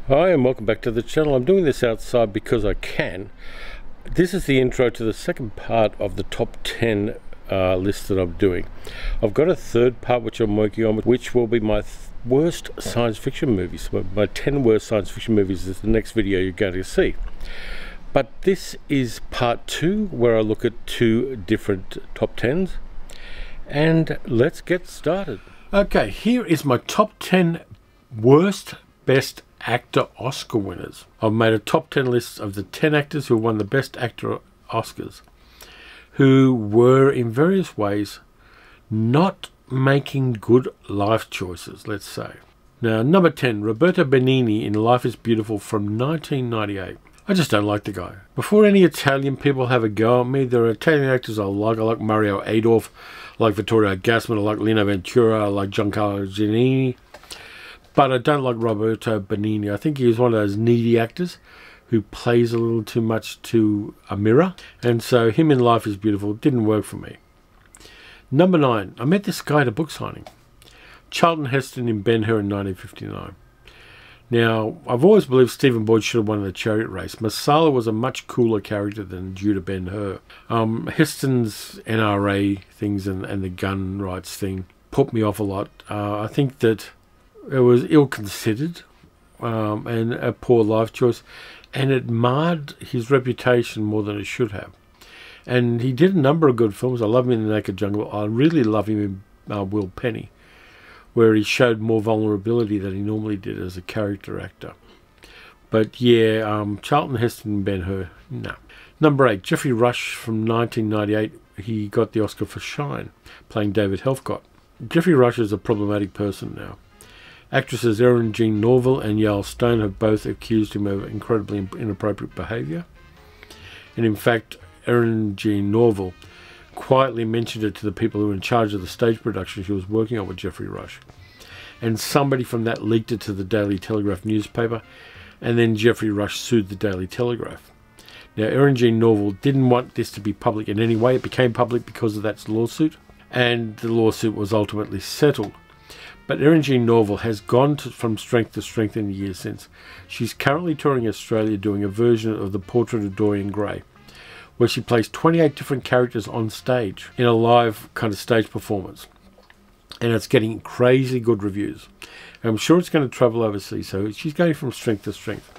Hi and welcome back to the channel. I'm doing this outside because I can. This is the intro to the second part of the top 10 list that I'm doing. I've got a third part which I'm working on, which will be my worst science fiction movies. My 10 worst science fiction movies is the next video you're going to see. But this is part 2 where I look at 2 different top 10s. And let's get started. Okay, here is my top 10 worst best actor Oscar winners. I've made a top 10 list of the 10 actors who won the best actor Oscars, who were in various ways not making good life choices, let's say. Now, number 10, Roberto Benigni in Life is Beautiful from 1998. I just don't like the guy. Before any Italian people have a go at me, there are Italian actors I like Mario Adorf, I like Vittorio Gassman, I like Lino Ventura, I like Giancarlo Giannini. But I don't like Roberto Benigni. I think he's one of those needy actors who plays a little too much to a mirror. And so him in Life is Beautiful didn't work for me. Number 9. I met this guy at a book signing. Charlton Heston in Ben-Hur in 1959. Now, I've always believed Stephen Boyd should have won the chariot race. Masala was a much cooler character than Judah Ben-Hur. Heston's NRA things and the gun rights thing put me off a lot. I think that it was ill-considered and a poor life choice, and it marred his reputation more than it should have. And he did a number of good films. I love him in The Naked Jungle. I really love him in Will Penny, where he showed more vulnerability than he normally did as a character actor. But yeah, Charlton Heston and Ben-Hur, no. Number 8, Geoffrey Rush from 1998. He got the Oscar for Shine, playing David Helfgott. Geoffrey Rush is a problematic person now. Actresses Erin Jean Norville and Yael Stone have both accused him of incredibly inappropriate behaviour. And in fact, Erin Jean Norville quietly mentioned it to the people who were in charge of the stage production she was working on with Geoffrey Rush. And somebody from that leaked it to the Daily Telegraph newspaper, and then Geoffrey Rush sued the Daily Telegraph. Now, Erin Jean Norville didn't want this to be public in any way. It became public because of that lawsuit, and the lawsuit was ultimately settled. But Erin Jean Norville has gone from strength to strength in the years since. She's currently touring Australia doing a version of The Portrait of Dorian Gray, where she plays 28 different characters on stage in a live kind of stage performance. And it's getting crazy good reviews. And I'm sure it's going to travel overseas, so she's going from strength to strength.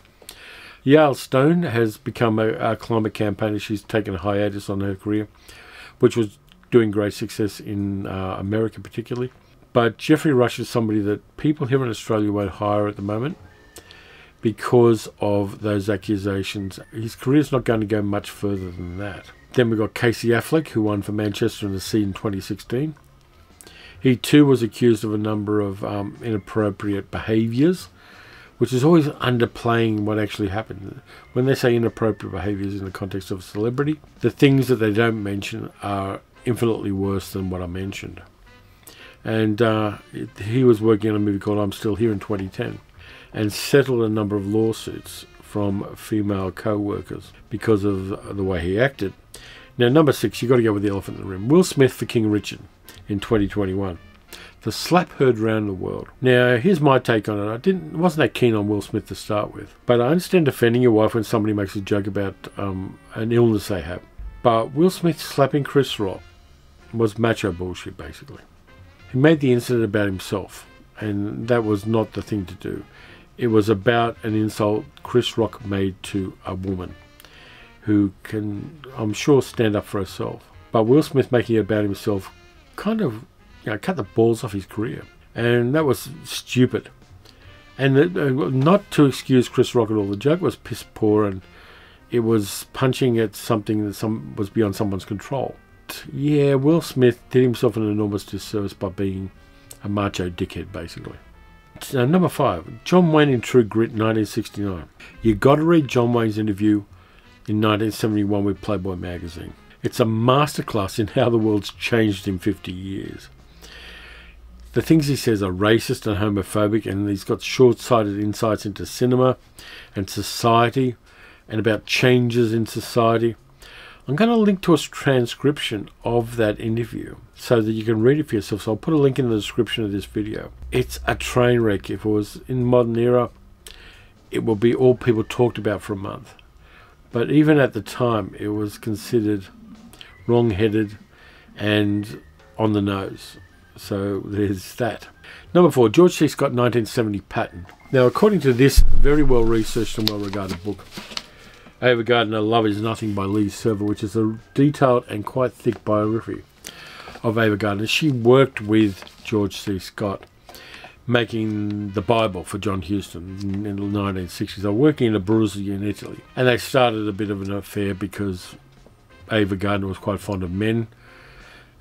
Yael Stone has become a climate campaigner. She's taken a hiatus on her career, which was doing great success in America particularly. But Geoffrey Rush is somebody that people here in Australia won't hire at the moment because of those accusations. His career's not going to go much further than that. Then we've got Casey Affleck, who won for Manchester in the Sea in 2016. He too was accused of a number of inappropriate behaviours, which is always underplaying what actually happened. When they say inappropriate behaviours in the context of a celebrity, the things that they don't mention are infinitely worse than what I mentioned. And he was working on a movie called I'm Still Here in 2010 and settled a number of lawsuits from female co-workers because of the way he acted. Now, number 6, you've got to go with the elephant in the room. Will Smith for King Richard in 2021. The slap heard round the world. Now, here's my take on it. Wasn't that keen on Will Smith to start with. But I understand defending your wife when somebody makes a joke about an illness they have. But Will Smith slapping Chris Rock was macho bullshit, basically. He made the incident about himself, and that was not the thing to do. It was about an insult Chris Rock made to a woman who can, I'm sure, stand up for herself. But Will Smith making it about himself kind of, cut the balls off his career. And that was stupid. And not to excuse Chris Rock at all. The joke was piss poor, and it was punching at something that was beyond someone's control. Yeah, Will Smith did himself an enormous disservice by being a macho dickhead, basically. Number 5, John Wayne in True Grit, 1969. You got to read John Wayne's interview in 1971 with Playboy magazine. It's a masterclass in how the world's changed in 50 years. The things he says are racist and homophobic, and he's got short-sighted insights into cinema and society and about changes in society. I'm going to link to a transcription of that interview so that you can read it for yourself. So I'll put a link in the description of this video. It's a train wreck. If it was in the modern era, it will be all people talked about for a month. But even at the time, it was considered wrong-headed and on the nose. So there's that. Number 4, George C. Scott, 1970 Patton. Now, according to this very well-researched and well-regarded book, Ava Gardner, Love Is Nothing by Lee Server, which is a detailed and quite thick biography of Ava Gardner. She worked with George C. Scott, making the Bible for John Huston in the 1960s. They were working in Abruzzi in Italy. And they started a bit of an affair because Ava Gardner was quite fond of men,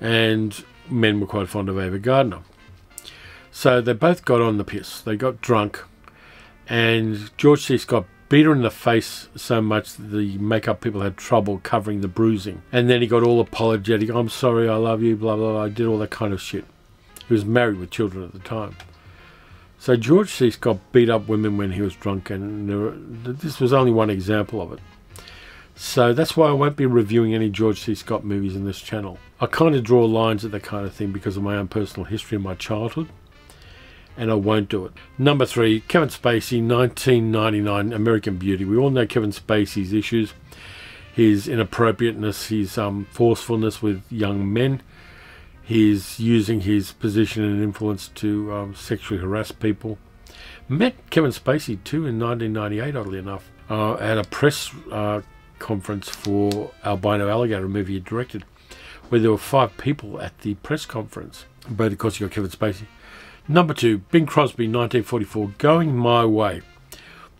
and men were quite fond of Ava Gardner. So they both got on the piss. They got drunk, and George C. Scott beat her in the face so much that the makeup people had trouble covering the bruising. And then he got all apologetic. I'm sorry, I love you, blah, blah, blah. I did all that kind of shit. He was married with children at the time. So George C. Scott beat up women when he was drunk, and this was only one example of it. So that's why I won't be reviewing any George C. Scott movies in this channel. I kind of draw lines at that kind of thing because of my own personal history in my childhood, and I won't do it. Number 3, Kevin Spacey, 1999, American Beauty. We all know Kevin Spacey's issues, his inappropriateness, his forcefulness with young men. He's using his position and influence to sexually harass people. Met Kevin Spacey too in 1998, oddly enough, at a press conference for Albino Alligator, a movie he directed, where there were 5 people at the press conference. But of course you got Kevin Spacey. Number 2, Bing Crosby, 1944, Going My Way.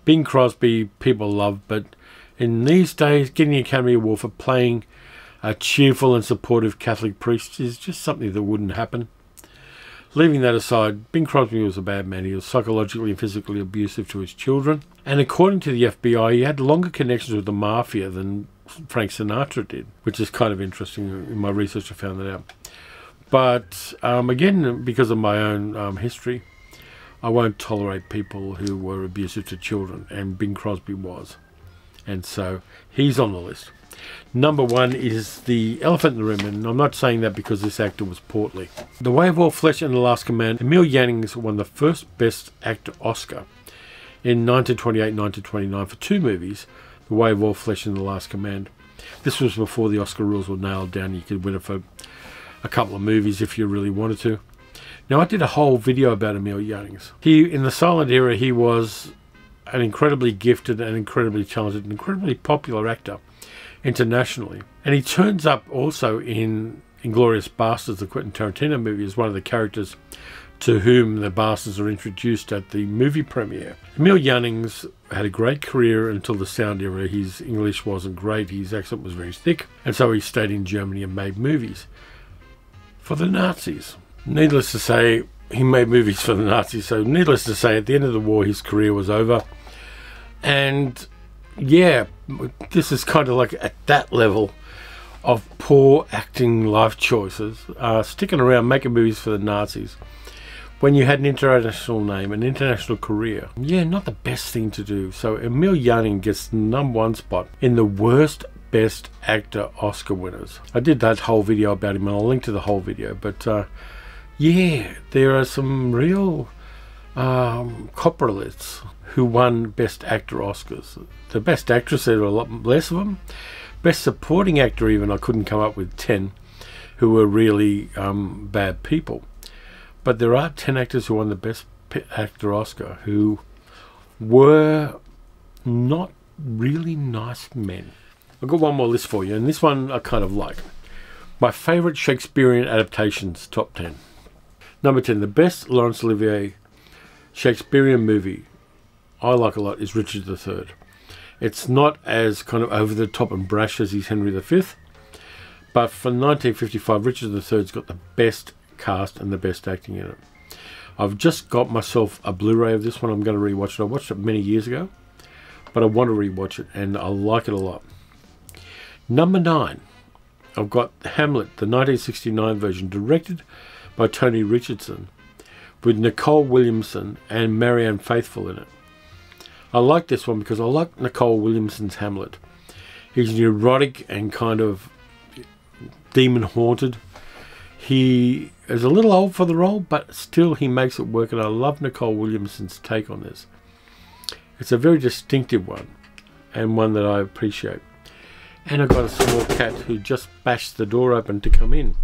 Bing Crosby, people love, but in these days, getting the Academy Award for playing a cheerful and supportive Catholic priest is just something that wouldn't happen. Leaving that aside, Bing Crosby was a bad man. He was psychologically and physically abusive to his children. And according to the FBI, he had longer connections with the mafia than Frank Sinatra did, which is kind of interesting. In my research, I found that out. But again, because of my own history, I won't tolerate people who were abusive to children, and Bing Crosby was. And so he's on the list. Number 1 is The Elephant in the Room, and I'm not saying that because this actor was portly. The Way of All Flesh and The Last Command, Emil Jannings won the first Best Actor Oscar in 1928-1929 for 2 movies, The Way of All Flesh and The Last Command. This was before the Oscar rules were nailed down. You could win it for a couple of movies if you really wanted to. Now, I did a whole video about Emil Jannings. In the silent era, he was an incredibly gifted and incredibly talented and incredibly popular actor internationally. And he turns up also in Inglourious Basterds, the Quentin Tarantino movie, as one of the characters to whom the Bastards are introduced at the movie premiere. Emil Jannings had a great career until the sound era. His English wasn't great, his accent was very thick, and so he stayed in Germany and made movies for the Nazis. Needless to say, he made movies for the Nazis, so needless to say, at the end of the war, his career was over. And yeah, this is kind of like at that level of poor acting life choices, sticking around making movies for the Nazis when you had an international name, an international career. Yeah, not the best thing to do. So Emil Jannings gets the #1 spot in the worst Best Actor Oscar winners. I did that whole video about him, and I'll link to the whole video. But yeah, there are some real coprolites who won Best Actor Oscars. The Best Actress, there were a lot less of them. Best Supporting Actor, even, I couldn't come up with 10 who were really bad people. But there are 10 actors who won the Best Actor Oscar who were not really nice men. I've got one more list for you, and this one I kind of like. My favourite Shakespearean adaptations, top 10. Number 10, the best Laurence Olivier Shakespearean movie I like a lot is Richard III. It's not as kind of over the top and brash as his Henry V, but from 1955, Richard III's got the best cast and the best acting in it. I've just got myself a Blu-ray of this one. I'm going to rewatch it. I watched it many years ago, but I want to rewatch it, and I like it a lot. Number 9, I've got Hamlet, the 1969 version, directed by Tony Richardson, with Nicole Williamson and Marianne Faithfull in it. I like this one because I like Nicole Williamson's Hamlet. He's neurotic and kind of demon-haunted. He is a little old for the role, but still he makes it work, and I love Nicole Williamson's take on this. It's a very distinctive one, and one that I appreciate. And I've got a small cat who just bashed the door open to come in.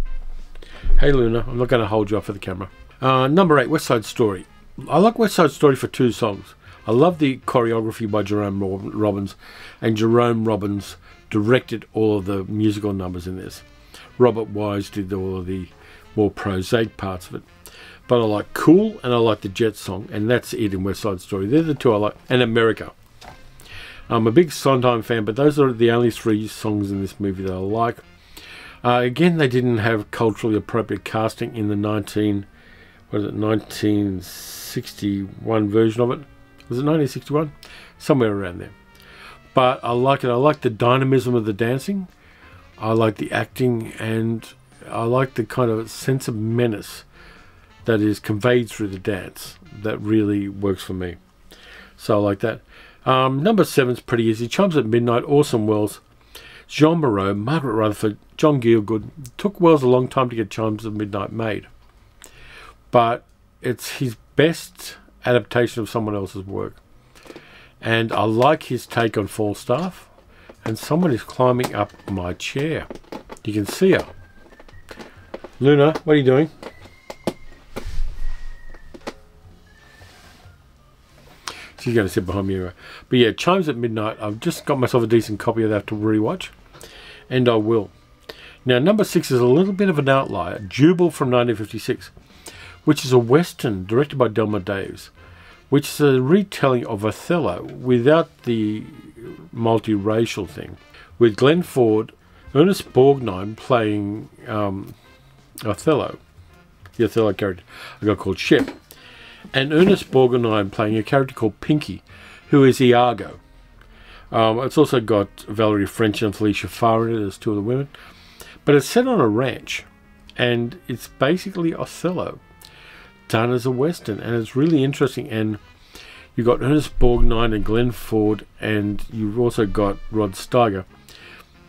Hey Luna, I'm not going to hold you up for the camera. Number 8, West Side Story. I like West Side Story for 2 songs. I love the choreography by Jerome Robbins, and Jerome Robbins directed all of the musical numbers in this. Robert Wise did all of the more prosaic parts of it. But I like Cool and I like the Jet song, and that's it in West Side Story. They're the 2 I like. And America. I'm a big Sondheim fan, but those are the only 3 songs in this movie that I like. Again, they didn't have culturally appropriate casting in the 1961 version of it. Was it 1961? Somewhere around there. But I like it. I like the dynamism of the dancing. I like the acting, and I like the kind of sense of menace that is conveyed through the dance. That really works for me. So I like that. Number 7 is pretty easy. Chimes at Midnight, Orson Welles, Jean Moreau, Margaret Rutherford, John Gielgud. It took Welles a long time to get Chimes at Midnight made. But it's his best adaptation of someone else's work. And I like his take on Falstaff. And someone is climbing up my chair. You can see her. Luna, what are you doing? She's going to sit behind me. But yeah, Chimes at Midnight. I've just got myself a decent copy of that to rewatch. And I will. Now, number 6 is a little bit of an outlier. Jubal from 1956. Which is a Western directed by Delmer Daves. Which is a retelling of Othello without the multiracial thing. With Glenn Ford, Ernest Borgnine playing Othello. The Othello character. A guy called Shep. And Ernest Borgnine playing a character called Pinky, who is Iago. It's also got Valerie French and Felicia Farr in it as 2 of the women. But it's set on a ranch, and it's basically Othello done as a Western, and it's really interesting. And you've got Ernest Borgnine and Glenn Ford, and you've also got Rod Steiger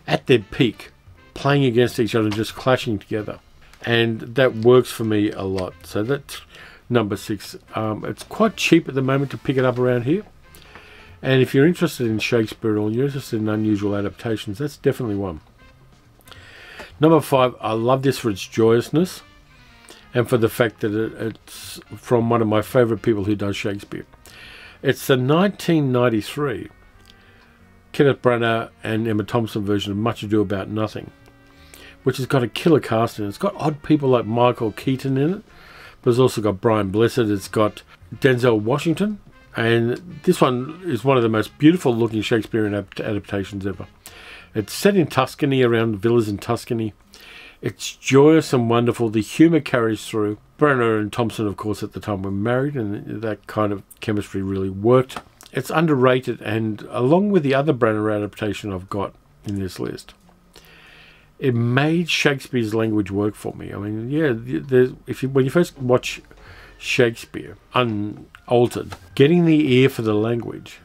at their peak, playing against each other and just clashing together. And that works for me a lot. So that's number 6. It's quite cheap at the moment to pick it up around here. And if you're interested in Shakespeare or you're interested in unusual adaptations, that's definitely one. Number 5, I love this for its joyousness and for the fact that it's from one of my favourite people who does Shakespeare. It's the 1993 Kenneth Branagh and Emma Thompson version of Much Ado About Nothing, which has got a killer cast in it. It's got odd people like Michael Keaton in it, but it's also got Brian Blessed, it's got Denzel Washington, and this one is one of the most beautiful looking Shakespearean adaptations ever. It's set in Tuscany, around villas in Tuscany. It's joyous and wonderful. The humour carries through. Branagh and Thompson, of course, at the time were married, and that kind of chemistry really worked. It's underrated, and along with the other Branagh adaptation I've got in this list, it made Shakespeare's language work for me. I mean, yeah, when you first watch Shakespeare unaltered, getting the ear for the language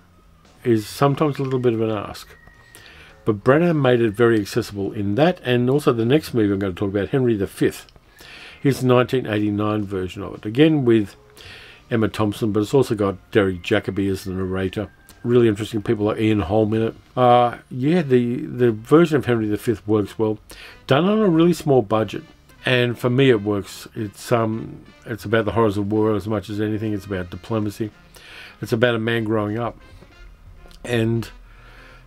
is sometimes a little bit of an ask. But Branagh made it very accessible in that, and also the next movie I'm going to talk about, Henry V. Here's the 1989 version of it. Again with Emma Thompson, but it's also got Derek Jacobi as the narrator. Really interesting people like Ian Holm in it. Yeah, the version of Henry V works well. Done on a really small budget. And for me it works. It's about the horrors of war as much as anything. It's about diplomacy. It's about a man growing up. And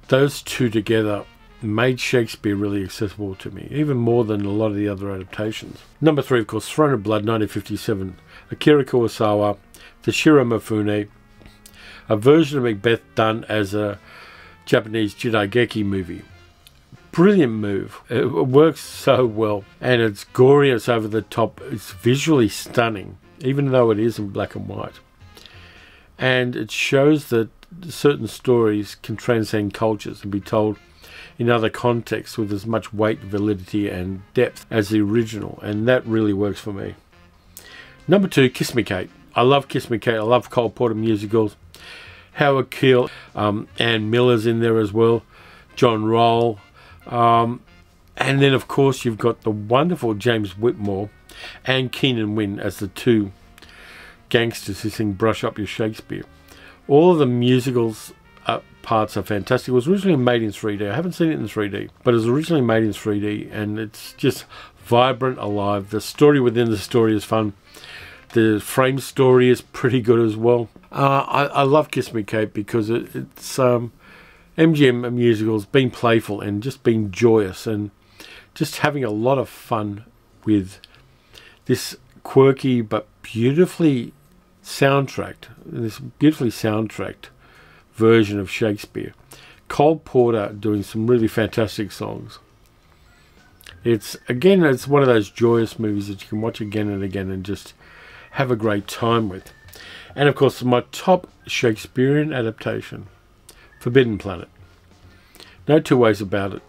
those two together made Shakespeare really accessible to me, even more than a lot of the other adaptations. Number 3, of course, Throne of Blood, 1957. Akira Kurosawa, Toshiro Mifune. A version of Macbeth done as a Japanese Jidaigeki movie. Brilliant move. It works so well. And it's gory, it's over the top. It's visually stunning, even though it is in black and white. And it shows that certain stories can transcend cultures and be told in other contexts with as much weight, validity and depth as the original, and that really works for me. Number 2, Kiss Me Kate. I love Kiss Me Kate. I love Cole Porter musicals. Howard Keel, Ann Miller's in there as well, John Roll, and then of course you've got the wonderful James Whitmore and Keenan Wynn as the 2 gangsters who sing Brush Up Your Shakespeare. All of the musicals parts are fantastic. It was originally made in 3D. I haven't seen it in 3D, but it was originally made in 3D, and it's just vibrant, alive. The story within the story is fun. The frame story is pretty good as well. I love Kiss Me Kate because it's MGM musicals being playful and just being joyous and just having a lot of fun with this quirky but beautifully soundtracked version of Shakespeare. Cole Porter doing some really fantastic songs. It's one of those joyous movies that you can watch again and again and just have a great time with. And of course, my top Shakespearean adaptation, Forbidden Planet. No two ways about it.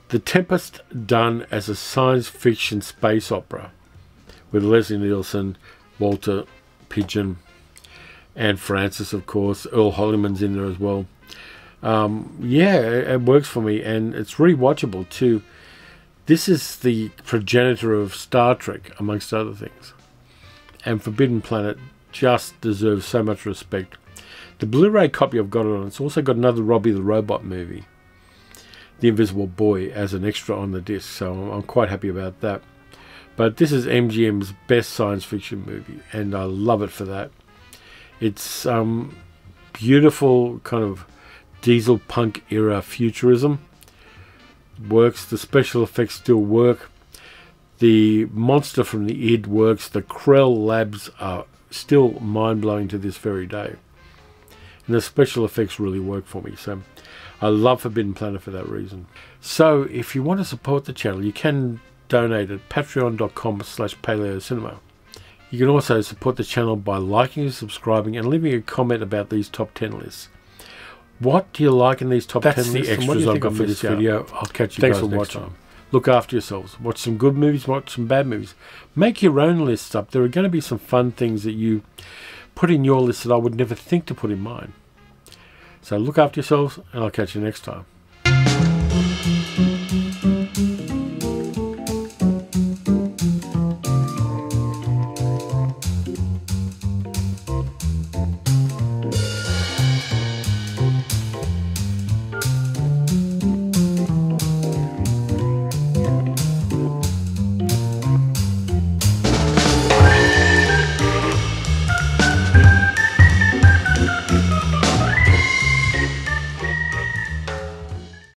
The Tempest done as a science fiction space opera with Leslie Nielsen, Walter Pidgeon, and Francis, of course. Earl Holliman's in there as well. Yeah, it works for me, and it's rewatchable too. This is the progenitor of Star Trek, amongst other things. And Forbidden Planet just deserves so much respect. The Blu-ray copy I've got it on, it's also got another Robbie the Robot movie, The Invisible Boy, as an extra on the disc, so I'm quite happy about that. But this is MGM's best science fiction movie, and I love it for that. It's beautiful kind of diesel punk era futurism. Works. The special effects still work. The monster from the id works. The Krell labs are still mind-blowing to this very day. And the special effects really work for me. So I love Forbidden Planet for that reason. So if you want to support the channel, you can donate at patreon.com/paleocinema. You can also support the channel by liking, subscribing, and leaving a comment about these top 10 lists. What do you like in these top 10 lists? That's the extras I've got for this video. I'll catch you guys next time. Look after yourselves. Watch some good movies, watch some bad movies. Make your own lists up. There are going to be some fun things that you put in your list that I would never think to put in mine. So look after yourselves, and I'll catch you next time.